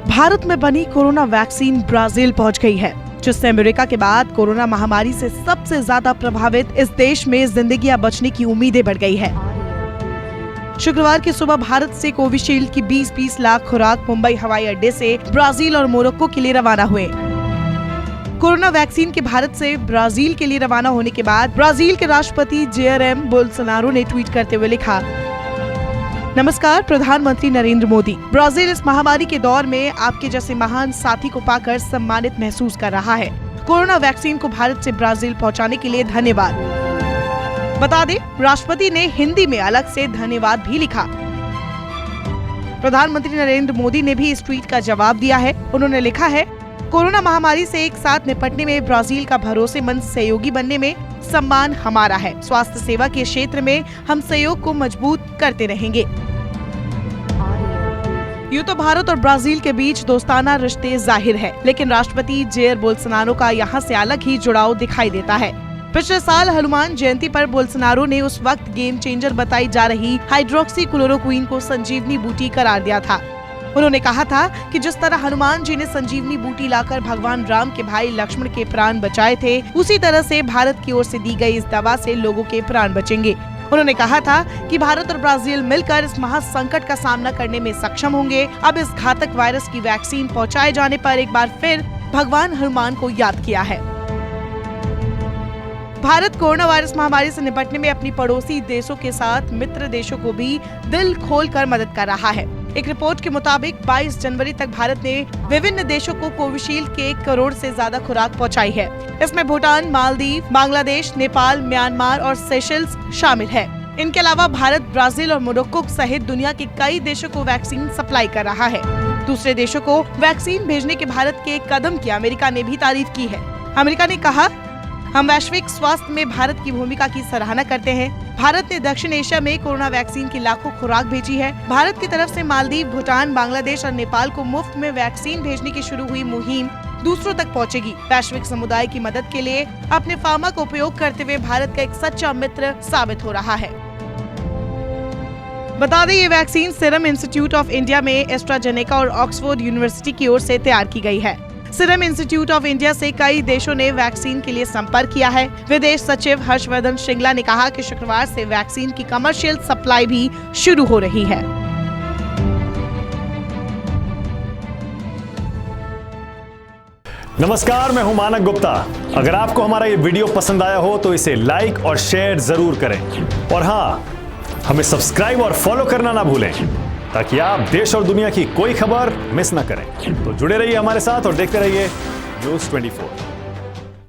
भारत में बनी corona vaccine Brazil पहुंच गई है, जिससे अमेरिका के बाद कोरोना महामारी से सबसे ज्यादा प्रभावित इस देश में जिंदगियां बचने की उम्मीदें बढ़ गई है। शुक्रवार की सुबह भारत से कोविशील्ड की 20-20 लाख खुराक मुंबई हवाई अड्डे से ब्राजील और मोरक्को के लिए रवाना हुए। कोरोना वैक्सीन के भारत से ब्राजील के लिए रवाना होने के बाद ब्राजील के राष्ट्रपति जेयर बोल्सोनारो ने ट्वीट करते हुए लिखा, नमस्कार प्रधानमंत्री नरेंद्र मोदी। ब्राजील इस महामारी के दौर में आपके जैसे महान साथी को पाकर सम्मानित महसूस कर रहा है। कोरोना वैक्सीन को भारत से ब्राजील पहुंचाने के लिए धन्यवाद। बता दें, राष्ट्रपति ने हिंदी में अलग से धन्यवाद भी लिखा। प्रधानमंत्री नरेंद्र मोदी ने भी इस ट्वीट का जवाब दिया है। उन्होंने लिखा है, कोरोना महामारी से एक साथ निपटने में ब्राजील का भरोसेमंद सहयोगी बनने में सम्मान हमारा है। स्वास्थ्य सेवा के क्षेत्र में हम सहयोग को मजबूत करते रहेंगे। यूं तो भारत और ब्राजील के बीच दोस्ताना रिश्ते जाहिर है, लेकिन राष्ट्रपति जेयर बोल्सोनारो का यहाँ से अलग ही जुड़ाव दिखाई देता है। पिछले साल हनुमान जयंती पर बोल्सोनारो ने उस वक्त गेम चेंजर बताई जा रही हाइड्रोक्सी क्लोरोक्वीन को संजीवनी बूटी करार दिया था। उन्होंने कहा था कि जिस तरह हनुमान जी ने संजीवनी बूटी लाकर भगवान राम के भाई लक्ष्मण के प्राण बचाए थे, उसी तरह से भारत की ओर से दी गई इस दवा से लोगों के प्राण बचेंगे। उन्होंने कहा था कि भारत और ब्राजील मिलकर इस महासंकट का सामना करने में सक्षम होंगे। अब इस घातक वायरस की वैक्सीन पहुंचाए जाने पर एक बार फिर भगवान हनुमान को याद किया है। भारत कोरोना वायरस महामारी से निपटने में अपनी पड़ोसी देशों के साथ मित्र देशों को भी दिल खोलकर मदद कर रहा है। एक रिपोर्ट के मुताबिक 22 जनवरी तक भारत ने विभिन्न देशों को कोविशील्ड के 1 करोड़ से ज्यादा खुराक पहुंचाई है। इसमें भूटान, मालदीव, बांग्लादेश, नेपाल, म्यांमार और सेशल्स शामिल है। इनके अलावा भारत ब्राजील और मोरक्को सहित दुनिया के कई देशों को वैक्सीन सप्लाई कर रहा है। दूसरे देशों को वैक्सीन भेजने के भारत के कदम की अमेरिका ने भी तारीफ की है। अमेरिका ने कहा, हम वैश्विक स्वास्थ्य में भारत की भूमिका की सराहना करते हैं। भारत ने दक्षिण एशिया में कोरोना वैक्सीन की लाखों खुराक भेजी है। भारत की तरफ से मालदीव, भूटान, बांग्लादेश और नेपाल को मुफ्त में वैक्सीन भेजने की शुरू हुई मुहिम दूसरों तक पहुंचेगी। वैश्विक समुदाय की मदद के लिए अपने फार्मा का उपयोग करते हुए भारत का एक सच्चा मित्र साबित हो रहा है। बता दें, ये vaccine serum institute of India में एस्ट्राजेनेका और ऑक्सफोर्ड यूनिवर्सिटी की ओर से तैयार की गई है। सीरम इंस्टीट्यूट ऑफ इंडिया से कई देशों ने वैक्सीन के लिए संपर्क किया है। विदेश सचिव हर्षवर्धन श्रिंगला ने कहा कि शुक्रवार से वैक्सीन की कमर्शियल सप्लाई भी शुरू हो रही है। नमस्कार, मैं हूं मानक गुप्ता। अगर आपको हमारा ये वीडियो पसंद आया हो तो इसे लाइक और शेयर जरूर करें, और हाँ, हमें सब्सक्राइब और फॉलो करना ना भूलें, ताकि आप देश और दुनिया की कोई खबर मिस ना करें। तो जुड़े रहिए हमारे साथ और देखते रहिए News 24।